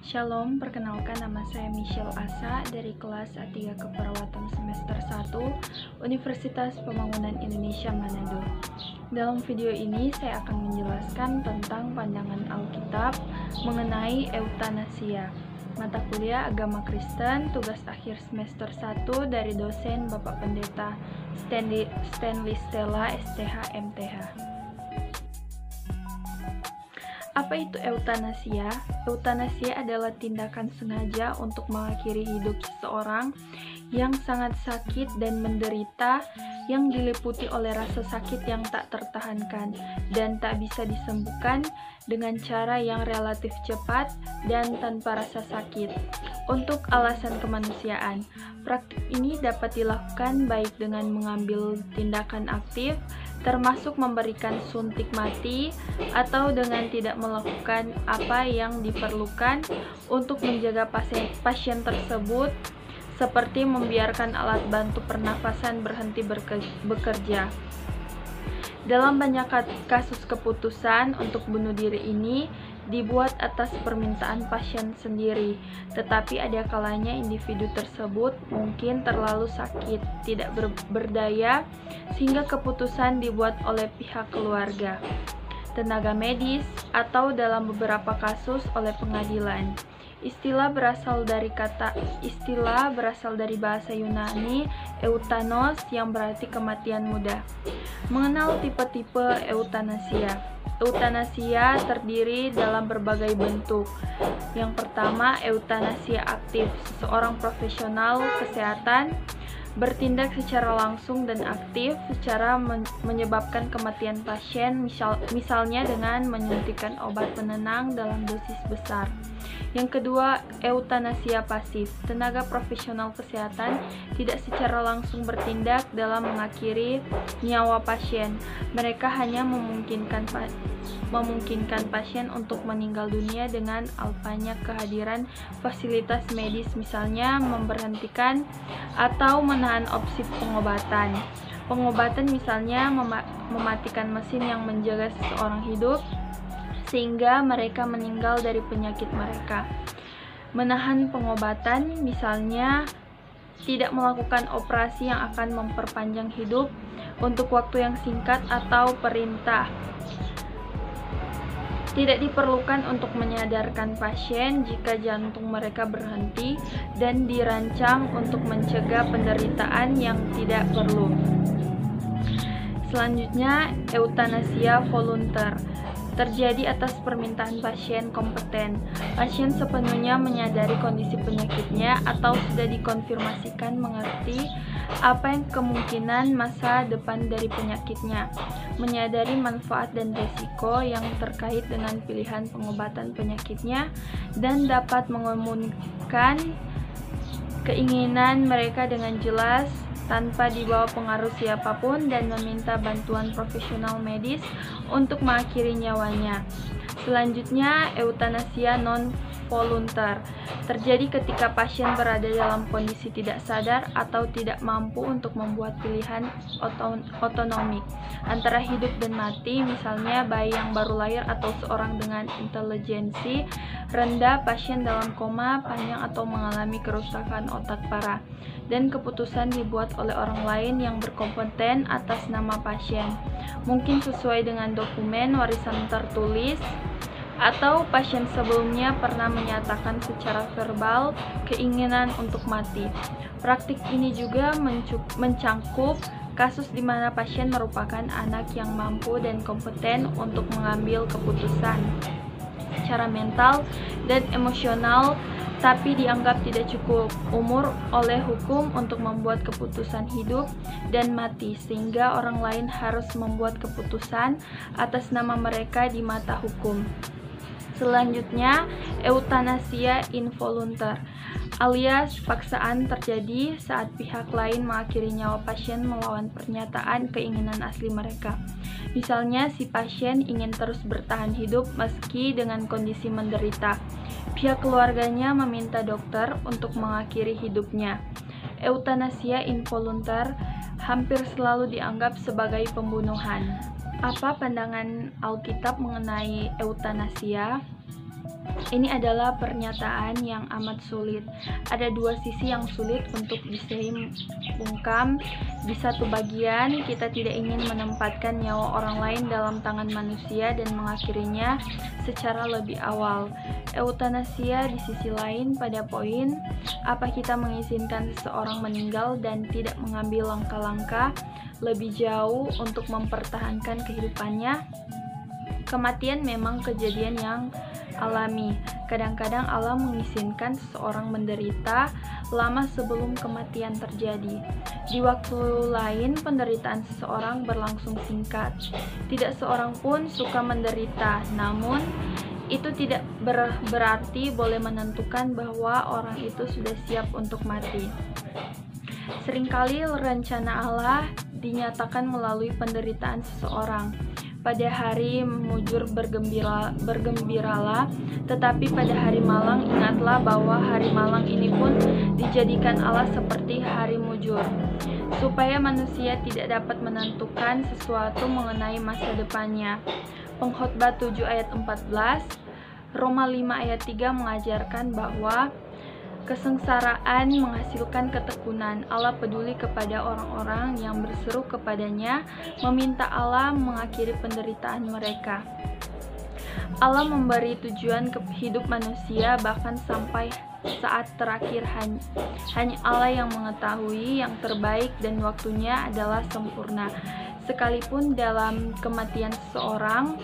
Shalom, perkenalkan nama saya Michelle Asa dari kelas A3 Keperawatan semester 1 Universitas Pembangunan Indonesia Manado. Dalam video ini saya akan menjelaskan tentang pandangan Alkitab mengenai eutanasia. Mata kuliah Agama Kristen, tugas akhir semester 1 dari dosen Bapak Pendeta Stanley Stella, STH, MTH. Apa itu eutanasia? Eutanasia adalah tindakan sengaja untuk mengakhiri hidup seseorang yang sangat sakit dan menderita, yang diliputi oleh rasa sakit yang tak tertahankan dan tak bisa disembuhkan dengan cara yang relatif cepat dan tanpa rasa sakit. Untuk alasan kemanusiaan, praktik ini dapat dilakukan baik dengan mengambil tindakan aktif, termasuk memberikan suntik mati, atau dengan tidak melakukan apa yang diperlukan untuk menjaga pasien tersebut, seperti membiarkan alat bantu pernafasan berhenti bekerja. Dalam banyak kasus keputusan untuk bunuh diri ini dibuat atas permintaan pasien sendiri, tetapi ada kalanya individu tersebut mungkin terlalu sakit, tidak berdaya, sehingga keputusan dibuat oleh pihak keluarga, tenaga medis, atau dalam beberapa kasus oleh pengadilan. Istilah berasal dari bahasa Yunani eutanos yang berarti kematian mudah. Mengenal tipe-tipe eutanasia. Eutanasia terdiri dalam berbagai bentuk. Yang pertama, eutanasia aktif. Seseorang profesional kesehatan bertindak secara langsung dan aktif secara menyebabkan kematian pasien, misalnya dengan menyuntikkan obat penenang dalam dosis besar. Yang kedua, eutanasia pasif. Tenaga profesional kesehatan tidak secara langsung bertindak dalam mengakhiri nyawa pasien. Mereka hanya memungkinkan pasien untuk meninggal dunia dengan alpanya kehadiran fasilitas medis, misalnya memberhentikan atau menahan opsi pengobatan. Pengobatan misalnya mematikan mesin yang menjaga seseorang hidup sehingga mereka meninggal dari penyakit mereka. Menahan pengobatan misalnya tidak melakukan operasi yang akan memperpanjang hidup untuk waktu yang singkat atau perintah. Tidak diperlukan untuk menyadarkan pasien jika jantung mereka berhenti dan dirancang untuk mencegah penderitaan yang tidak perlu. Selanjutnya, eutanasia volunter. Terjadi atas permintaan pasien kompeten. Pasien sepenuhnya menyadari kondisi penyakitnya atau sudah dikonfirmasikan mengerti apa yang kemungkinan masa depan dari penyakitnya, menyadari manfaat dan risiko yang terkait dengan pilihan pengobatan penyakitnya, dan dapat mengemukakan keinginan mereka dengan jelas tanpa dibawa pengaruh siapapun dan meminta bantuan profesional medis untuk mengakhiri nyawanya. Selanjutnya, eutanasia non-volunter terjadi ketika pasien berada dalam kondisi tidak sadar atau tidak mampu untuk membuat pilihan otonomik antara hidup dan mati, misalnya bayi yang baru lahir atau seorang dengan intelijensi rendah, pasien dalam koma panjang atau mengalami kerusakan otak parah, dan keputusan dibuat oleh orang lain yang berkompeten atas nama pasien, mungkin sesuai dengan dokumen warisan tertulis, atau pasien sebelumnya pernah menyatakan secara verbal keinginan untuk mati. Praktik ini juga mencangkup kasus di mana pasien merupakan anak yang mampu dan kompeten untuk mengambil keputusan secara mental dan emosional, tapi dianggap tidak cukup umur oleh hukum untuk membuat keputusan hidup dan mati, sehingga orang lain harus membuat keputusan atas nama mereka di mata hukum. Selanjutnya, eutanasia involunter, alias paksaan, terjadi saat pihak lain mengakhiri nyawa pasien melawan pernyataan keinginan asli mereka. Misalnya, si pasien ingin terus bertahan hidup meski dengan kondisi menderita. Pihak keluarganya meminta dokter untuk mengakhiri hidupnya. Eutanasia involunter hampir selalu dianggap sebagai pembunuhan. Apa pandangan Alkitab mengenai eutanasia? Ini adalah pernyataan yang amat sulit. Ada dua sisi yang sulit untuk diseimbangkan. Di satu bagian, kita tidak ingin menempatkan nyawa orang lain dalam tangan manusia dan mengakhirinya secara lebih awal. Eutanasia di sisi lain, pada poin, apa kita mengizinkan seseorang meninggal dan tidak mengambil langkah-langkah lebih jauh untuk mempertahankan kehidupannya? Kematian memang kejadian yang alami. Kadang-kadang Allah mengizinkan seseorang menderita lama sebelum kematian terjadi. Di waktu lain, penderitaan seseorang berlangsung singkat. Tidak seorang pun suka menderita, namun itu tidak berarti boleh menentukan bahwa orang itu sudah siap untuk mati. Seringkali rencana Allah dinyatakan melalui penderitaan seseorang. Pada hari mujur bergembiralah, tetapi pada hari malang ingatlah bahwa hari malang ini pun dijadikan Allah seperti hari mujur, supaya manusia tidak dapat menentukan sesuatu mengenai masa depannya. Pengkhotbah 7 ayat 14, Roma 5 ayat 3 mengajarkan bahwa kesengsaraan menghasilkan ketekunan. Allah peduli kepada orang-orang yang berseru kepadanya, meminta Allah mengakhiri penderitaan mereka. Allah memberi tujuan ke hidup manusia bahkan sampai saat terakhir. Hanya Allah yang mengetahui yang terbaik dan waktunya adalah sempurna. Sekalipun dalam kematian seseorang,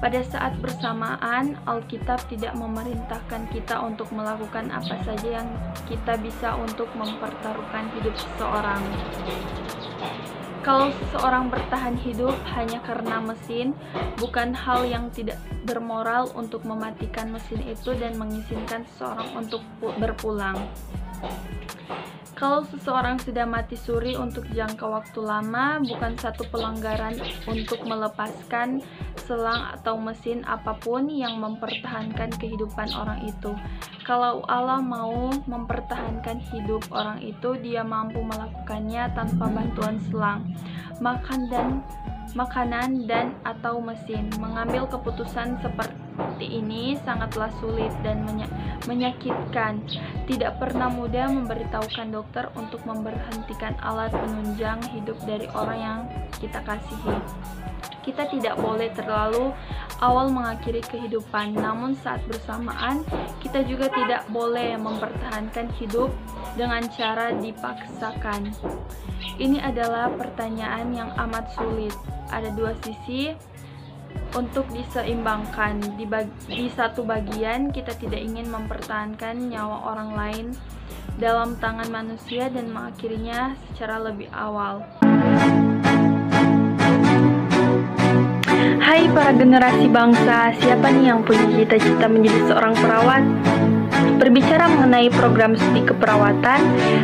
pada saat bersamaan, Alkitab tidak memerintahkan kita untuk melakukan apa saja yang kita bisa untuk mempertaruhkan hidup seseorang. Kalau seseorang bertahan hidup hanya karena mesin, bukan hal yang tidak bermoral untuk mematikan mesin itu dan mengizinkan seseorang untuk berpulang. Kalau seseorang sudah mati suri untuk jangka waktu lama, bukan satu pelanggaran untuk melepaskan selang atau mesin apapun yang mempertahankan kehidupan orang itu. Kalau Allah mau mempertahankan hidup orang itu, Dia mampu melakukannya tanpa bantuan selang, makanan dan atau mesin. Mengambil keputusan seperti ini sangatlah sulit dan menyakitkan. Tidak pernah mudah memberitahukan dokter untuk memberhentikan alat penunjang hidup dari orang yang kita kasihi. Kita tidak boleh terlalu awal mengakhiri kehidupan, namun saat bersamaan kita juga tidak boleh mempertahankan hidup dengan cara dipaksakan. Ini adalah pertanyaan yang amat sulit. Ada dua sisi untuk diseimbangkan. Di satu bagian, kita tidak ingin mempertahankan nyawa orang lain dalam tangan manusia dan mengakhirinya secara lebih awal. Hai para generasi bangsa, siapa nih yang punya cita-cita menjadi seorang perawat? Berbicara mengenai program studi keperawatan,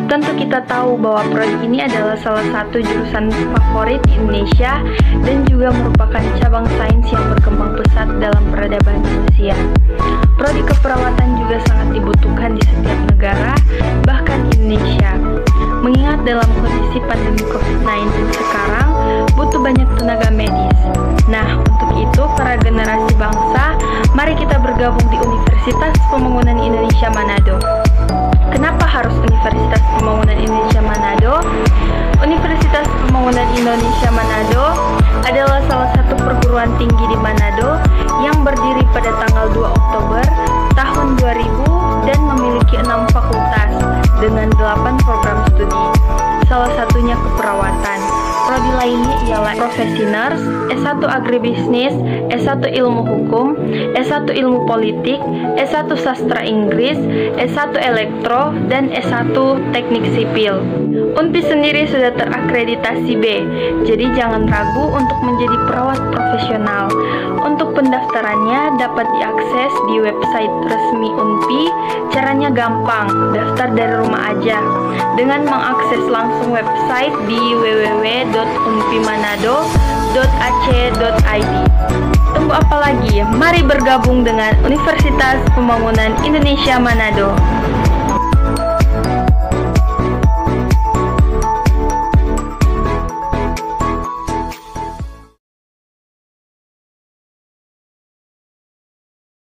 tentu kita tahu bahwa prodi ini adalah salah satu jurusan favorit di Indonesia dan juga merupakan cabang sains yang berkembang pesat dalam peradaban manusia. Prodi keperawatan juga sangat dibutuhkan di setiap negara, bahkan di Indonesia. Mengingat dalam kondisi pandemi COVID-19 sekarang, butuh banyak tenaga medis. Nah, untuk itu, para generasi bangsa, mari kita bergabung di Universitas Pembangunan Indonesia Manado. Kenapa harus Universitas Pembangunan Indonesia Manado? Universitas Pembangunan Indonesia Manado adalah salah satu perguruan tinggi di Manado yang berdiri pada tanggal 2 Oktober tahun 2000 dan memiliki 6 fakultas dengan 8 program studi. Salah satunya keperawatan. Prodi lainnya ialah profesi nurse, S1 agribisnis, S1 ilmu hukum, S1 ilmu politik, S1 sastra Inggris, S1 elektro, dan S1 teknik sipil. UNPI sendiri sudah terakreditasi B, jadi jangan ragu untuk menjadi perawat profesional. Untuk pendaftarannya dapat diakses di website resmi UNPI. Caranya gampang, daftar dari rumah aja dengan mengakses langsung website di www.unpimanado.ac.id. Tunggu apa lagi? Mari bergabung dengan Universitas Pembangunan Indonesia Manado.